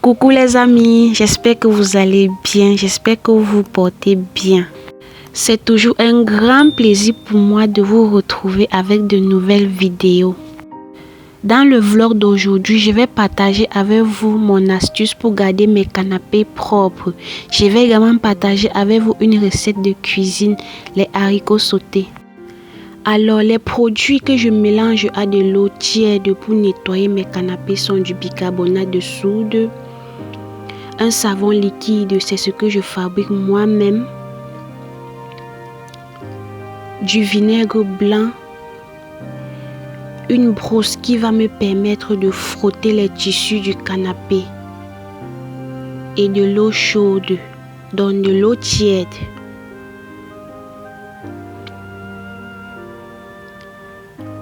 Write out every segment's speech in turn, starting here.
Coucou les amis, j'espère que vous allez bien, j'espère que vous vous portez bien. C'est toujours un grand plaisir pour moi de vous retrouver avec de nouvelles vidéos. Dans le vlog d'aujourd'hui, je vais partager avec vous mon astuce pour garder mes canapés propres. Je vais également partager avec vous une recette de cuisine, les haricots sautés. Alors, les produits que je mélange à de l'eau tiède pour nettoyer mes canapés sont du bicarbonate de soude, un savon liquide, c'est ce que je fabrique moi-même, du vinaigre blanc, une brosse qui va me permettre de frotter les tissus du canapé et de l'eau chaude, donc de l'eau tiède.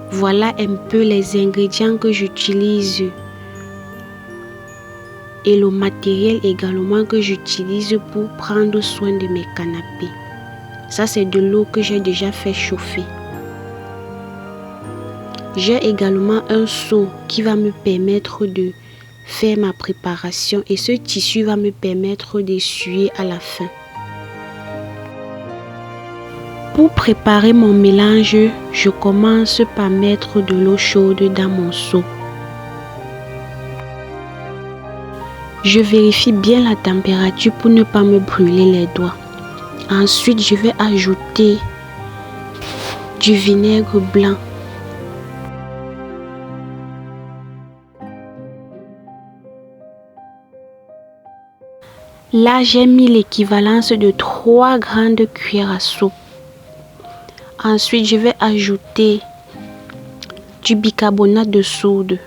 Voilà un peu les ingrédients que j'utilise et le matériel également que j'utilise pour prendre soin de mes canapés. Ça, c'est de l'eau que j'ai déjà fait chauffer. J'ai également un seau qui va me permettre de faire ma préparation et ce tissu va me permettre d'essuyer à la fin. Pour préparer mon mélange, je commence par mettre de l'eau chaude dans mon seau. Je vérifie bien la température pour ne pas me brûler les doigts. Ensuite, je vais ajouter du vinaigre blanc. Là, j'ai mis l'équivalence de 3 grandes cuillères à soupe. Ensuite, je vais ajouter du bicarbonate de soude.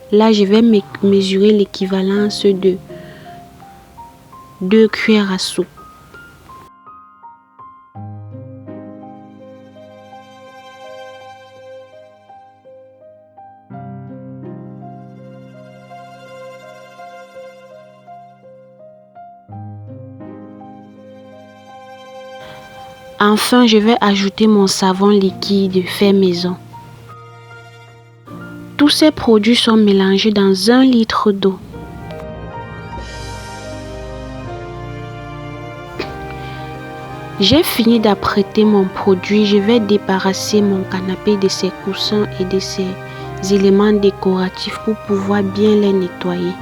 Là, je vais mesurer l'équivalence de 2 cuillères à soupe. Enfin, je vais ajouter mon savon liquide fait maison. Tous ces produits sont mélangés dans 1 litre d'eau. J'ai fini d'apprêter mon produit. Je vais débarrasser mon canapé de ses coussins et de ses éléments décoratifs pour pouvoir bien les nettoyer.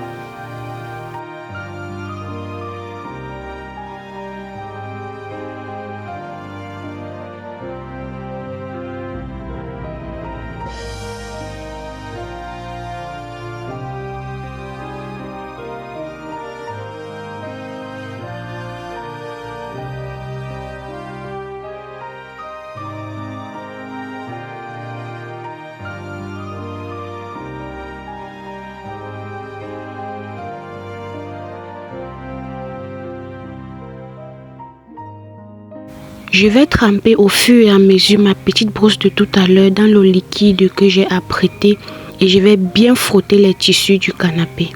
Je vais tremper au fur et à mesure ma petite brosse de tout à l'heure dans l'eau liquide que j'ai apprêtée et je vais bien frotter les tissus du canapé.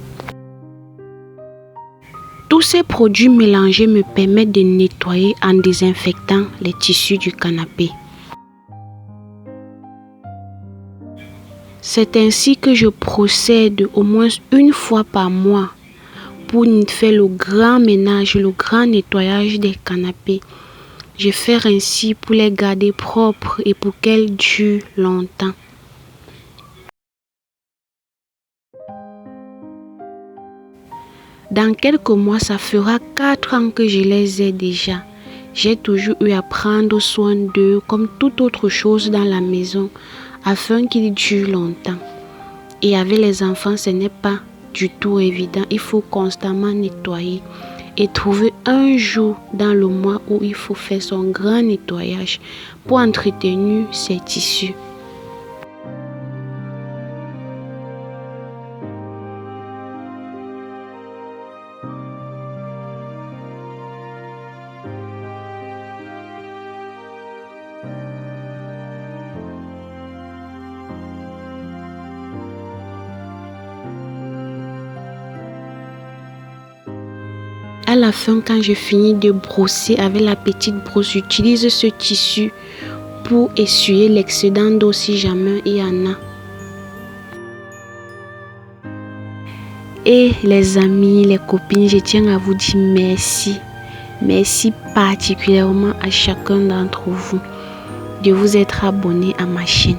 Tous ces produits mélangés me permettent de nettoyer en désinfectant les tissus du canapé. C'est ainsi que je procède au moins une fois par mois pour faire le grand ménage, le grand nettoyage des canapés. Je fais ainsi pour les garder propres et pour qu'elles durent longtemps. Dans quelques mois, ça fera 4 ans que je les ai déjà. J'ai toujours eu à prendre soin d'eux comme toute autre chose dans la maison afin qu'ils durent longtemps. Et avec les enfants, ce n'est pas du tout évident. Il faut constamment nettoyer et trouver un jour dans le mois où il faut faire son grand nettoyage pour entretenir ses tissus. À la fin, quand je finis de brosser avec la petite brosse, j'utilise ce tissu pour essuyer l'excédent d'eau si jamais il y en a. Et les amis, les copines, je tiens à vous dire merci. Merci particulièrement à chacun d'entre vous de vous être abonné à ma chaîne.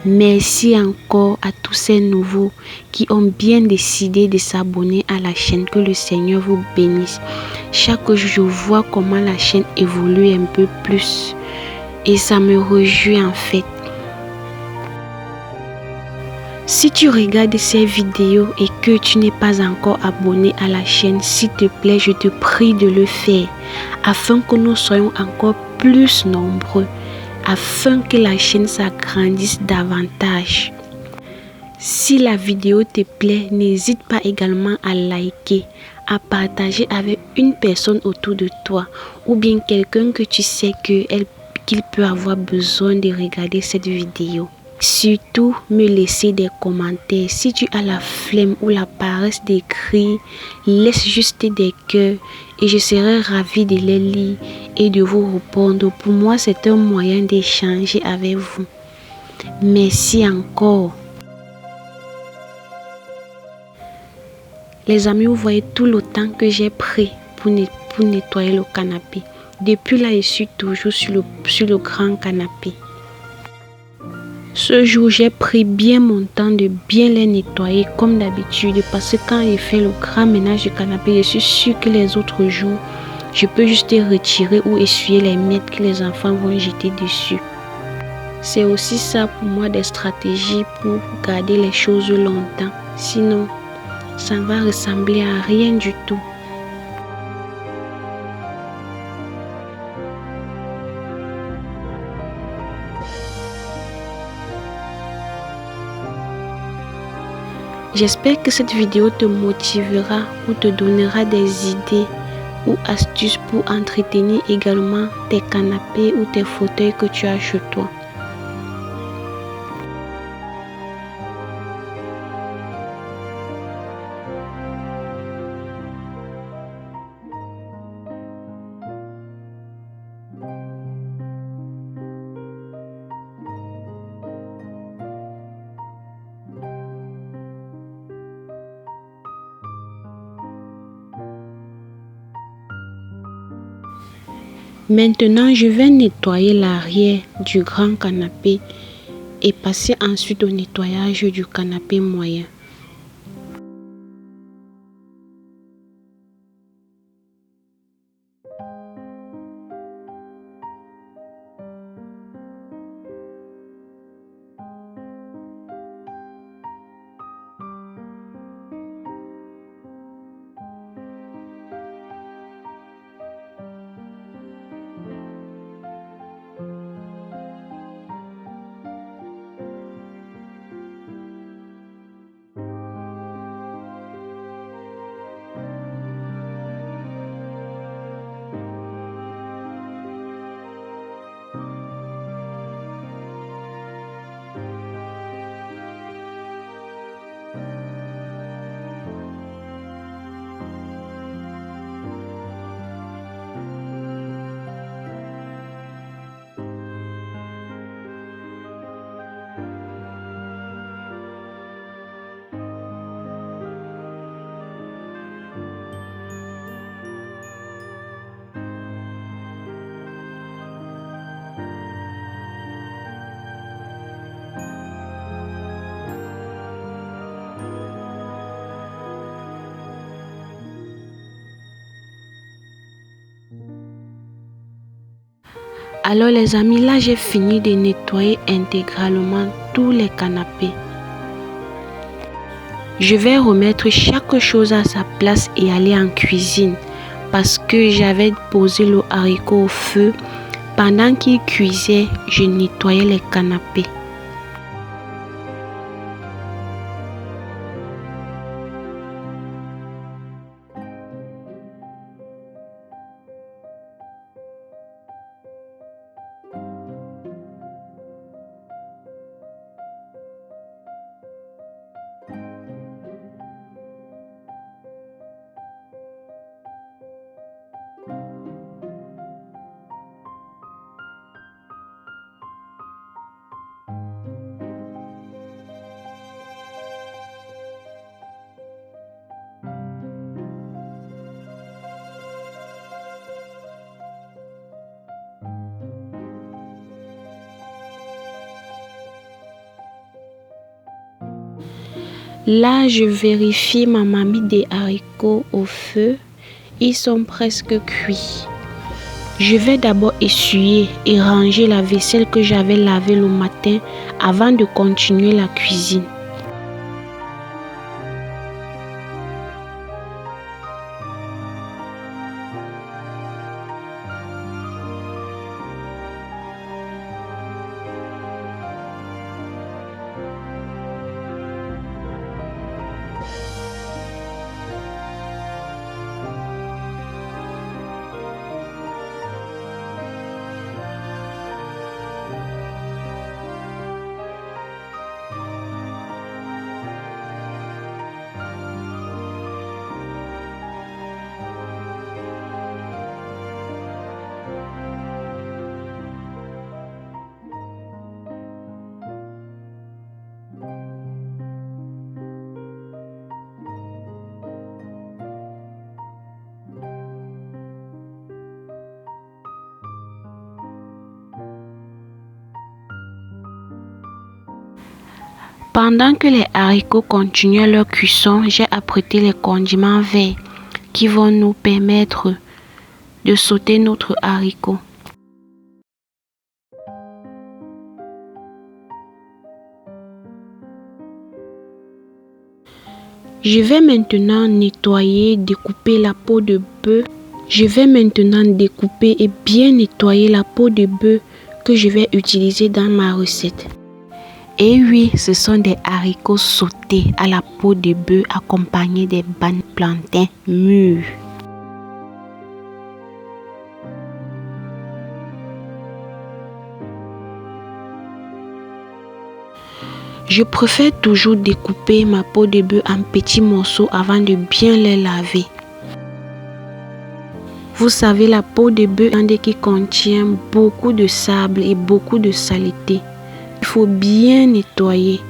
Merci encore à tous ces nouveaux qui ont bien décidé de s'abonner à la chaîne. Que le Seigneur vous bénisse. Chaque jour, je vois comment la chaîne évolue un peu plus. Et ça me réjouit en fait. Si tu regardes ces vidéos et que tu n'es pas encore abonné à la chaîne, s'il te plaît, je te prie de le faire afin que nous soyons encore plus nombreux, afin que la chaîne s'agrandisse davantage. Si la vidéo te plaît, n'hésite pas également à liker, à partager avec une personne autour de toi ou bien quelqu'un que tu sais qu'il peut avoir besoin de regarder cette vidéo. Surtout, me laisser des commentaires. Si tu as la flemme ou la paresse d'écrire, laisse juste des cœurs et je serai ravie de les lire et de vous répondre. Pour moi, c'est un moyen d'échanger avec vous. Merci encore. Les amis, vous voyez tout le temps que j'ai pris pour nettoyer le canapé. Depuis là, je suis toujours sur le grand canapé. Ce jour, j'ai pris bien mon temps de bien les nettoyer comme d'habitude parce que quand je fais le grand ménage du canapé, je suis sûre que les autres jours, je peux juste retirer ou essuyer les miettes que les enfants vont jeter dessus. C'est aussi ça pour moi des stratégies pour garder les choses longtemps. Sinon, ça va ressembler à rien du tout. J'espère que cette vidéo te motivera ou te donnera des idées ou astuces pour entretenir également tes canapés ou tes fauteuils que tu as chez toi. Maintenant, je vais nettoyer l'arrière du grand canapé et passer ensuite au nettoyage du canapé moyen. Alors les amis, là j'ai fini de nettoyer intégralement tous les canapés. Je vais remettre chaque chose à sa place et aller en cuisine parce que j'avais posé le haricot au feu. Pendant qu'il cuisait, je nettoyais les canapés. Là, je vérifie ma mamie des haricots au feu. Ils sont presque cuits. Je vais d'abord essuyer et ranger la vaisselle que j'avais lavée le matin avant de continuer la cuisine. Pendant que les haricots continuaient leur cuisson, j'ai apprêté les condiments verts qui vont nous permettre de sauter notre haricot. Je vais maintenant nettoyer, découper la peau de bœuf. Je vais maintenant découper et bien nettoyer la peau de bœuf que je vais utiliser dans ma recette. Et oui, ce sont des haricots sautés à la peau de bœuf accompagnés des bananes plantains mûrs. Je préfère toujours découper ma peau de bœuf en petits morceaux avant de bien les laver. Vous savez, la peau de bœuf est qui contient beaucoup de sable et beaucoup de saleté. Il faut bien nettoyer.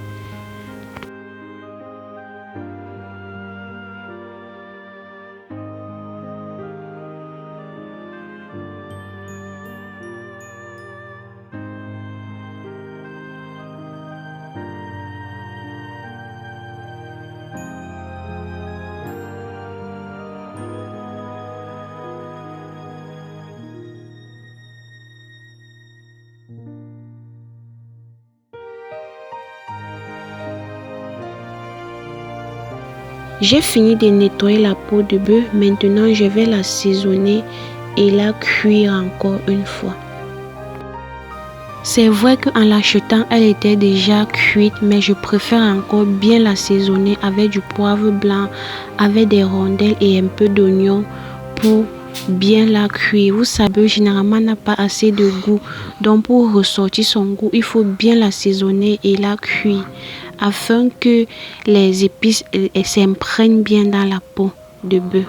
J'ai fini de nettoyer la peau de bœuf. Maintenant, je vais l'assaisonner et la cuire encore une fois. C'est vrai qu'en l'achetant, elle était déjà cuite, mais je préfère encore bien l'assaisonner avec du poivre blanc, avec des rondelles et un peu d'oignon pour bien la cuire. Vous savez, généralement, n'a pas assez de goût. Donc, pour ressortir son goût, il faut bien l'assaisonner et la cuire afin que les épices s'imprègnent bien dans la peau de bœuf.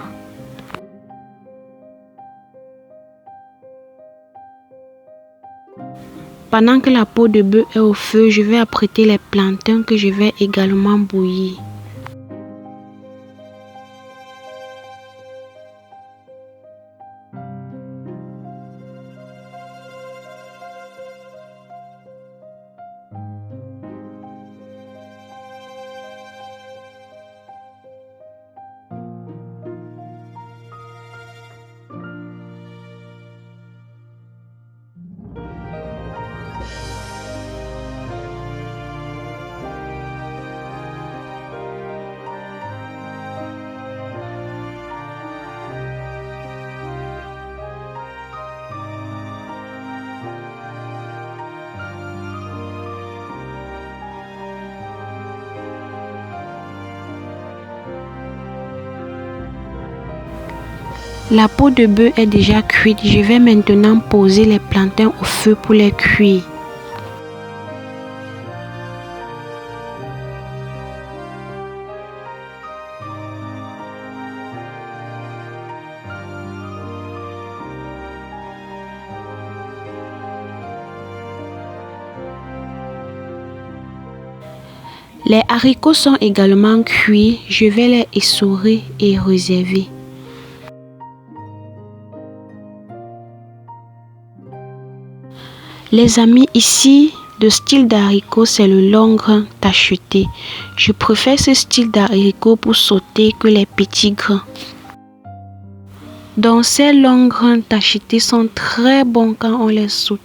Pendant que la peau de bœuf est au feu, je vais apprêter les plantains que je vais également bouillir. La peau de bœuf est déjà cuite. Je vais maintenant poser les plantains au feu pour les cuire. Les haricots sont également cuits. Je vais les essorer et réserver. Les amis, ici, Le style d'haricot, c'est le long grain tacheté. Je préfère ce style d'haricot pour sauter que les petits grains. Donc ces longs grains tachetés sont très bons quand on les saute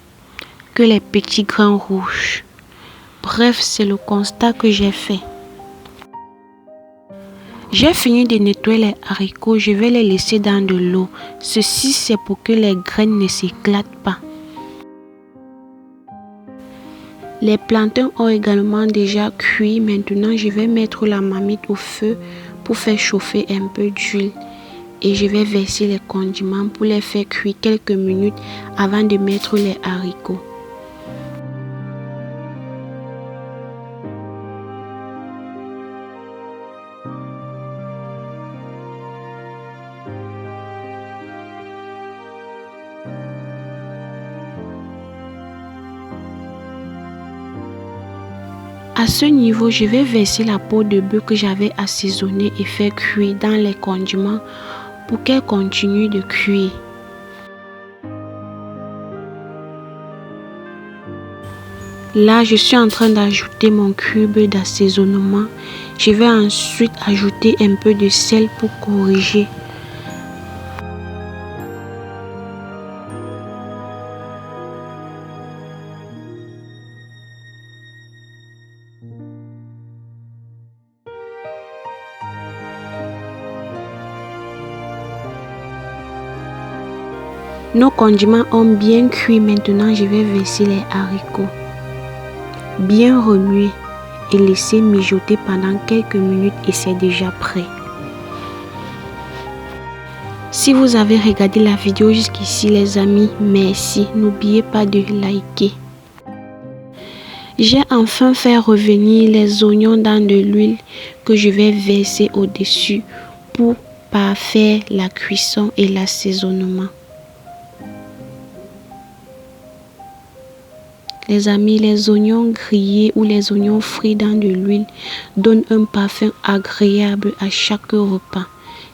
que les petits grains rouges. Bref, c'est le constat que j'ai fait. J'ai fini de nettoyer les haricots, je vais les laisser dans de l'eau. Ceci, c'est pour que les graines ne s'éclatent pas. Les plantains ont également déjà cuit. Maintenant, je vais mettre la marmite au feu pour faire chauffer un peu d'huile. Et je vais verser les condiments pour les faire cuire quelques minutes avant de mettre les haricots. À ce niveau, je vais verser la peau de bœuf que j'avais assaisonnée et faire cuire dans les condiments pour qu'elle continue de cuire. Là, je suis en train d'ajouter mon cube d'assaisonnement. Je vais ensuite ajouter un peu de sel pour corriger. Nos condiments ont bien cuit. Maintenant, je vais verser les haricots. Bien remuer et laisser mijoter pendant quelques minutes et c'est déjà prêt. Si vous avez regardé la vidéo jusqu'ici les amis, merci. N'oubliez pas de liker. J'ai enfin fait revenir les oignons dans de l'huile que je vais verser au-dessus pour parfaire la cuisson et l'assaisonnement. Les amis, les oignons grillés ou les oignons frits dans de l'huile donnent un parfum agréable à chaque repas.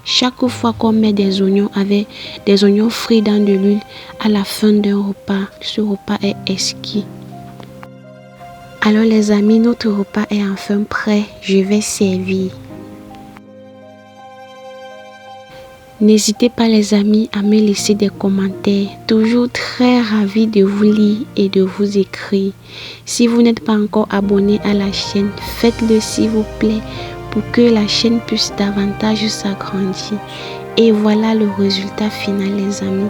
Chaque fois qu'on met des oignons avec des oignons frits dans de l'huile à la fin d'un repas, ce repas est exquis. Alors les amis, notre repas est enfin prêt. Je vais servir. N'hésitez pas les amis à me laisser des commentaires. Toujours très ravi de vous lire et de vous écrire. Si vous n'êtes pas encore abonné à la chaîne, faites-le s'il vous plaît pour que la chaîne puisse davantage s'agrandir. Et voilà le résultat final les amis.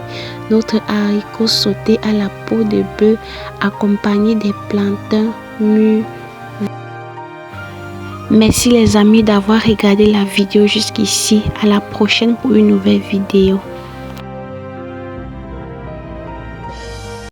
Notre haricot sauté à la peau de bœuf accompagné des plantains mûrs. Merci les amis d'avoir regardé la vidéo jusqu'ici. À la prochaine pour une nouvelle vidéo.